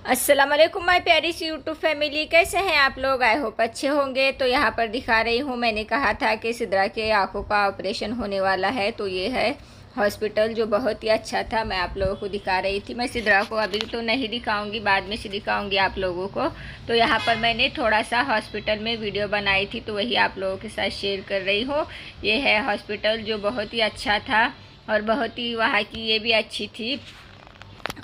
अस्सलाम वालेकुम माय प्यारी सी यूट्यूब फैमिली, कैसे हैं आप लोग। आई होप अच्छे होंगे। तो यहाँ पर दिखा रही हूँ, मैंने कहा था कि सिद्रा के आँखों का ऑपरेशन होने वाला है। तो ये है हॉस्पिटल जो बहुत ही अच्छा था, मैं आप लोगों को दिखा रही थी। मैं सिद्रा को अभी तो नहीं दिखाऊंगी, बाद में से दिखाऊंगी आप लोगों को। तो यहाँ पर मैंने थोड़ा सा हॉस्पिटल में वीडियो बनाई थी, तो वही आप लोगों के साथ शेयर कर रही हूँ। ये है हॉस्पिटल जो बहुत ही अच्छा था और बहुत ही वहाँ की ये भी अच्छी थी।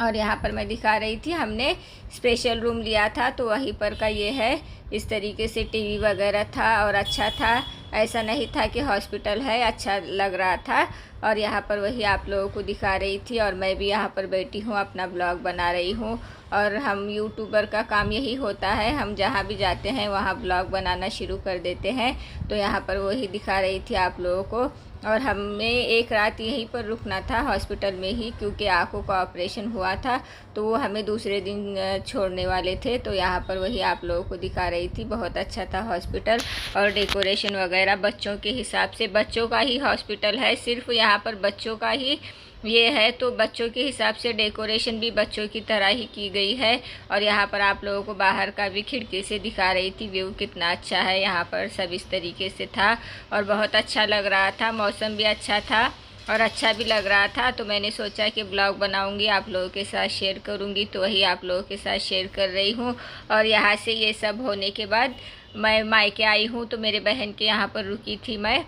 और यहाँ पर मैं दिखा रही थी, हमने स्पेशल रूम लिया था, तो वहीं पर का ये है। इस तरीके से टीवी वगैरह था और अच्छा था, ऐसा नहीं था कि हॉस्पिटल है, अच्छा लग रहा था। और यहाँ पर वही आप लोगों को दिखा रही थी और मैं भी यहाँ पर बैठी हूँ, अपना ब्लॉग बना रही हूँ। और हम यूट्यूबर का काम यही होता है, हम जहाँ भी जाते हैं वहाँ ब्लॉग बनाना शुरू कर देते हैं। तो यहाँ पर वही दिखा रही थी आप लोगों को। और हमें एक रात यहीं पर रुकना था हॉस्पिटल में ही, क्योंकि आँखों का ऑपरेशन हुआ था, तो वो हमें दूसरे दिन छोड़ने वाले थे। तो यहाँ पर वही आप लोगों को दिखा रही थी, बहुत अच्छा था हॉस्पिटल। और डेकोरेशन वगैरह बच्चों के हिसाब से, बच्चों का ही हॉस्पिटल है, सिर्फ यहाँ पर बच्चों का ही ये है। तो बच्चों के हिसाब से डेकोरेशन भी बच्चों की तरह ही की गई है। और यहाँ पर आप लोगों को बाहर का भी खिड़की से दिखा रही थी, व्यू कितना अच्छा है यहाँ पर, सब इस तरीके से था और बहुत अच्छा लग रहा था। मौसम भी अच्छा था और अच्छा भी लग रहा था। तो मैंने सोचा कि ब्लॉग बनाऊंगी, आप लोगों के साथ शेयर करूंगी, तो वही आप लोगों के साथ शेयर कर रही हूँ। और यहाँ से ये सब होने के बाद मैं मायके आई हूँ, तो मेरे बहन के यहाँ पर रुकी थी मैं।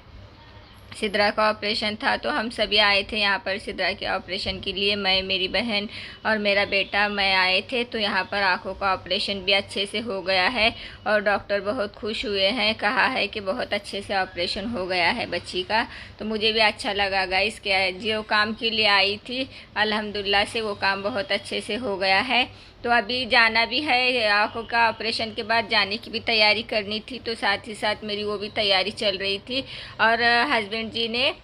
सिद्रा का ऑपरेशन था, तो हम सभी आए थे यहाँ पर सिद्रा के ऑपरेशन के लिए। मैं, मेरी बहन और मेरा बेटा, मैं आए थे। तो यहाँ पर आँखों का ऑपरेशन भी अच्छे से हो गया है और डॉक्टर बहुत खुश हुए हैं, कहा है कि बहुत अच्छे से ऑपरेशन हो गया है बच्ची का। तो मुझे भी अच्छा लगा गाइस कि जो काम के लिए आई थी, अल्हम्दुलिल्लाह से वो काम बहुत अच्छे से हो गया है। तो अभी जाना भी है, आँखों का ऑपरेशन के बाद जाने की भी तैयारी करनी थी, तो साथ ही साथ मेरी वो भी तैयारी चल रही थी। और हस्बैंड जी ने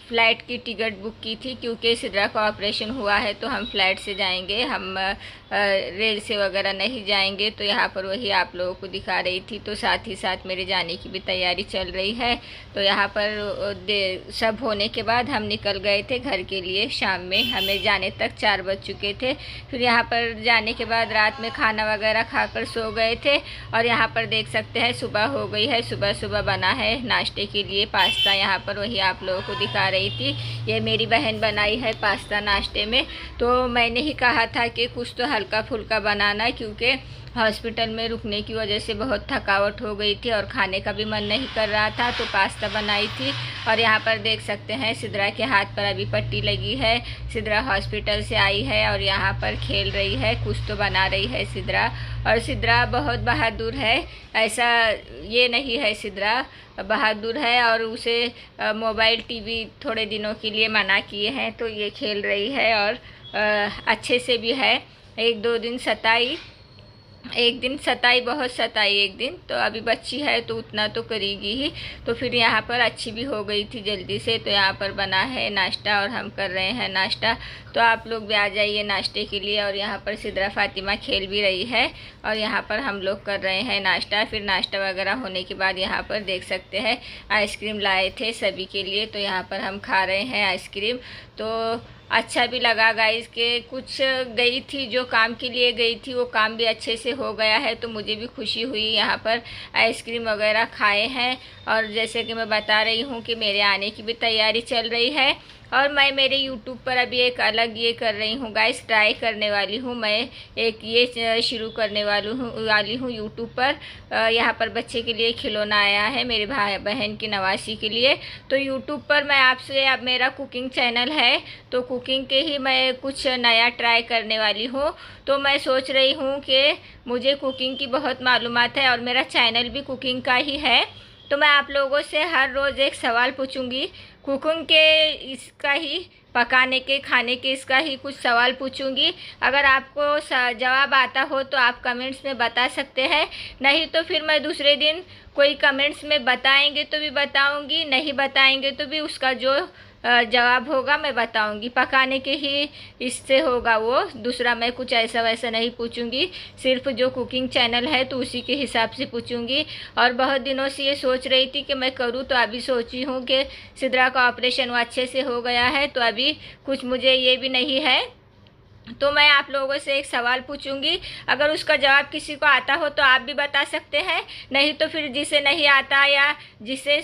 फ़्लाइट की टिकट बुक की थी, क्योंकि सिद्रा का ऑपरेशन हुआ है, तो हम फ़्लाइट से जाएंगे, हम रेल से वगैरह नहीं जाएंगे। तो यहाँ पर वही आप लोगों को दिखा रही थी। तो साथ ही साथ मेरे जाने की भी तैयारी चल रही है। तो यहाँ पर सब होने के बाद हम निकल गए थे घर के लिए। शाम में हमें जाने तक 4 बज चुके थे। फिर यहाँ पर जाने के बाद रात में खाना वगैरह खाकर सो गए थे। और यहाँ पर देख सकते हैं सुबह हो गई है, सुबह सुबह बना है नाश्ते के लिए पास्ता। यहाँ पर वही आप लोगों को दिखा रही थी, ये मेरी बहन बनाई है पास्ता नाश्ते में। तो मैंने ही कहा था कि कुछ तो हल्का फुल्का बनाना, क्योंकि हॉस्पिटल में रुकने की वजह से बहुत थकावट हो गई थी और खाने का भी मन नहीं कर रहा था, तो पास्ता बनाई थी। और यहाँ पर देख सकते हैं सिद्रा के हाथ पर अभी पट्टी लगी है। सिद्रा हॉस्पिटल से आई है और यहाँ पर खेल रही है, कुछ तो बना रही है सिद्रा। और सिद्रा बहुत बहादुर है, ऐसा ये नहीं है, सिद्रा बहादुर है। और उसे मोबाइल टीवी थोड़े दिनों के लिए मना किए हैं, तो ये खेल रही है और अच्छे से भी है। एक दिन सताई, बहुत सताई एक दिन। तो अभी बच्ची है तो उतना तो करेगी ही। तो फिर यहाँ पर अच्छी भी हो गई थी जल्दी से। तो यहाँ पर बना है नाश्ता और हम कर रहे हैं नाश्ता। तो आप लोग भी आ जाइए नाश्ते के लिए। और यहाँ पर सिद्रा फातिमा खेल भी रही है और यहाँ पर हम लोग कर रहे हैं नाश्ता। फिर नाश्ता वगैरह होने के बाद यहाँ पर देख सकते हैं आइसक्रीम लाए थे सभी के लिए, तो यहाँ पर हम खा रहे हैं आइसक्रीम। तो अच्छा भी लगा गाइस के कुछ गई थी, जो काम के लिए गई थी वो काम भी अच्छे से हो गया है, तो मुझे भी खुशी हुई। यहाँ पर आइसक्रीम वगैरह खाए हैं और जैसे कि मैं बता रही हूँ कि मेरे आने की भी तैयारी चल रही है। और मैं मेरे यूट्यूब पर अभी एक अलग ये कर रही हूँ गाइस, ट्राई करने वाली हूँ। मैं एक ये शुरू करने वाली हूँ यूट्यूब पर। यहाँ पर बच्चे के लिए खिलौना आया है मेरे भाई बहन की नवासी के लिए। तो यूट्यूब पर मैं आपसे, अब मेरा कुकिंग चैनल है, तो कुकिंग के ही मैं कुछ नया ट्राई करने वाली हूँ। तो मैं सोच रही हूँ कि मुझे कुकिंग की बहुत मालूमात है और मेरा चैनल भी कुकिंग का ही है। तो मैं आप लोगों से हर रोज़ एक सवाल पूछूंगी, कुकिंग के इसका ही, पकाने के, खाने के इसका ही कुछ सवाल पूछूंगी। अगर आपको जवाब आता हो तो आप कमेंट्स में बता सकते हैं, नहीं तो फिर मैं दूसरे दिन कोई कमेंट्स में बताएंगे तो भी बताऊंगी, नहीं बताएंगे तो भी उसका जो जवाब होगा मैं बताऊंगी। पकाने के ही इससे होगा वो, दूसरा मैं कुछ ऐसा वैसा नहीं पूछूंगी, सिर्फ जो कुकिंग चैनल है तो उसी के हिसाब से पूछूंगी। और बहुत दिनों से ये सोच रही थी कि मैं करूँ, तो अभी सोची हूँ कि सिद्रा का ऑपरेशन वो अच्छे से हो गया है, तो अभी कुछ मुझे ये भी नहीं है तो मैं आप लोगों से एक सवाल पूछूंगी, अगर उसका जवाब किसी को आता हो तो आप भी बता सकते हैं, नहीं तो फिर जिसे नहीं आता या जिसे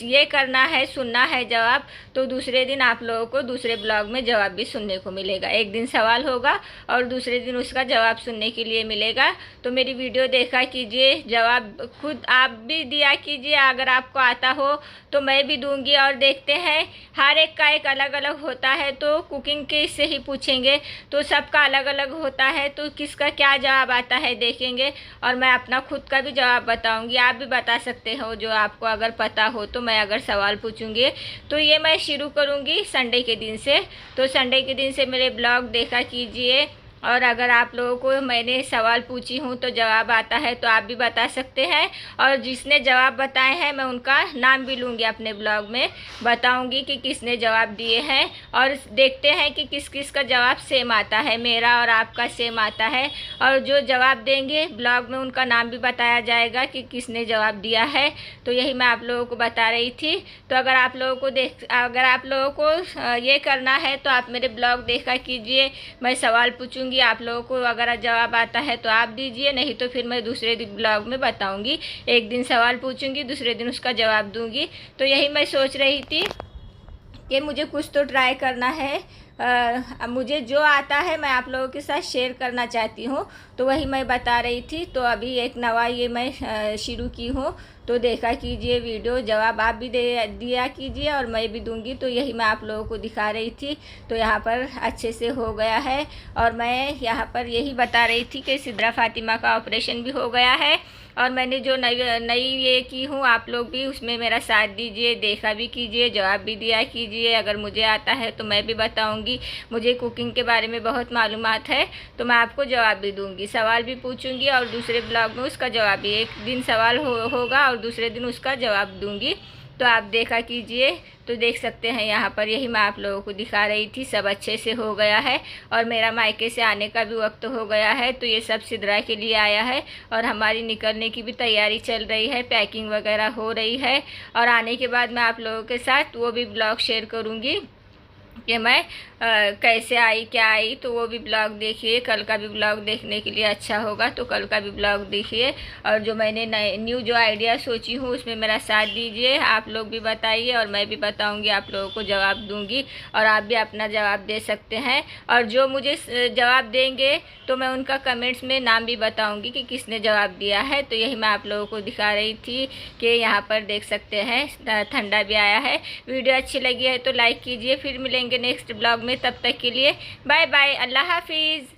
ये करना है, सुनना है जवाब, तो दूसरे दिन आप लोगों को दूसरे ब्लॉग में जवाब भी सुनने को मिलेगा। एक दिन सवाल होगा और दूसरे दिन उसका जवाब सुनने के लिए मिलेगा। तो मेरी वीडियो देखा कीजिए, जवाब खुद आप भी दिया कीजिए, अगर आपको आता हो तो मैं भी दूंगी। और देखते हैं, हर एक का एक अलग अलग होता है, तो कुकिंग के से ही पूछेंगे तो सबका अलग अलग होता है, तो किसका क्या जवाब आता है देखेंगे। और मैं अपना खुद का भी जवाब बताऊंगी, आप भी बता सकते हो जो आपको अगर पता हो। तो मैं अगर सवाल पूछूंगी तो ये मैं शुरू करूंगी संडे के दिन से। तो संडे के दिन से मेरे ब्लॉग देखा कीजिए, और अगर आप लोगों को मैंने सवाल पूछी हूँ तो जवाब आता है तो आप भी बता सकते हैं। और जिसने जवाब बताए हैं मैं उनका नाम भी लूँगी, अपने ब्लॉग में बताऊँगी कि किसने जवाब दिए हैं। और देखते हैं कि किस किस का जवाब सेम आता है, मेरा और आपका सेम आता है। और जो जवाब देंगे ब्लॉग में उनका नाम भी बताया जाएगा कि किसने जवाब दिया है। तो यही मैं आप लोगों को बता रही थी। तो अगर आप लोगों को ये करना है तो आप मेरे ब्लॉग देखा कीजिए, मैं सवाल पूछूंगी, आप लोगों को अगर जवाब आता है तो आप दीजिए, नहीं तो फिर मैं दूसरे ब्लॉग में बताऊंगी। एक दिन सवाल पूछूंगी, दूसरे दिन उसका जवाब दूंगी। तो यही मैं सोच रही थी कि मुझे कुछ तो ट्राई करना है। मुझे जो आता है मैं आप लोगों के साथ शेयर करना चाहती हूँ, तो वही मैं बता रही थी। तो अभी एक नवा ये मैं शुरू की हूँ, तो देखा कीजिए वीडियो, जवाब आप भी दिया कीजिए और मैं भी दूंगी। तो यही मैं आप लोगों को दिखा रही थी। तो यहाँ पर अच्छे से हो गया है, और मैं यहाँ पर यही बता रही थी कि सिद्रा फातिमा का ऑपरेशन भी हो गया है। और मैंने जो नई ये की हूँ, आप लोग भी उसमें मेरा साथ दीजिए, देखा भी कीजिए, जवाब भी दिया कीजिए। अगर मुझे आता है तो मैं भी बताऊँगी, मुझे कुकिंग के बारे में बहुत मालूमात है, तो मैं आपको जवाब भी दूँगी, सवाल भी पूछूँगी और दूसरे ब्लॉग में उसका जवाब भी। एक दिन सवाल होगा और दूसरे दिन उसका जवाब दूँगी। तो आप देखा कीजिए। तो देख सकते हैं यहाँ पर, यही मैं आप लोगों को दिखा रही थी। सब अच्छे से हो गया है और मेरा मायके से आने का भी वक्त हो गया है। तो ये सब सिद्रा के लिए आया है और हमारी निकलने की भी तैयारी चल रही है, पैकिंग वगैरह हो रही है। और आने के बाद मैं आप लोगों के साथ वो भी ब्लॉग शेयर करूँगी कि मैं कैसे आई, क्या आई। तो वो भी ब्लॉग देखिए, कल का भी ब्लॉग देखने के लिए अच्छा होगा, तो कल का भी ब्लॉग देखिए। और जो मैंने न्यू जो आइडिया सोची हूँ उसमें मेरा साथ दीजिए, आप लोग भी बताइए और मैं भी बताऊँगी, आप लोगों को जवाब दूँगी और आप भी अपना जवाब दे सकते हैं। और जो मुझे जवाब देंगे तो मैं उनका कमेंट्स में नाम भी बताऊँगी कि किसने जवाब दिया है। तो यही मैं आप लोगों को दिखा रही थी कि यहाँ पर देख सकते हैं ठंडा भी आया है। वीडियो अच्छी लगी है तो लाइक कीजिए। फिर मिलेंगे नेक्स्ट ब्लॉग में, तब तक के लिए बाय बाय, अल्लाह हाफिज़।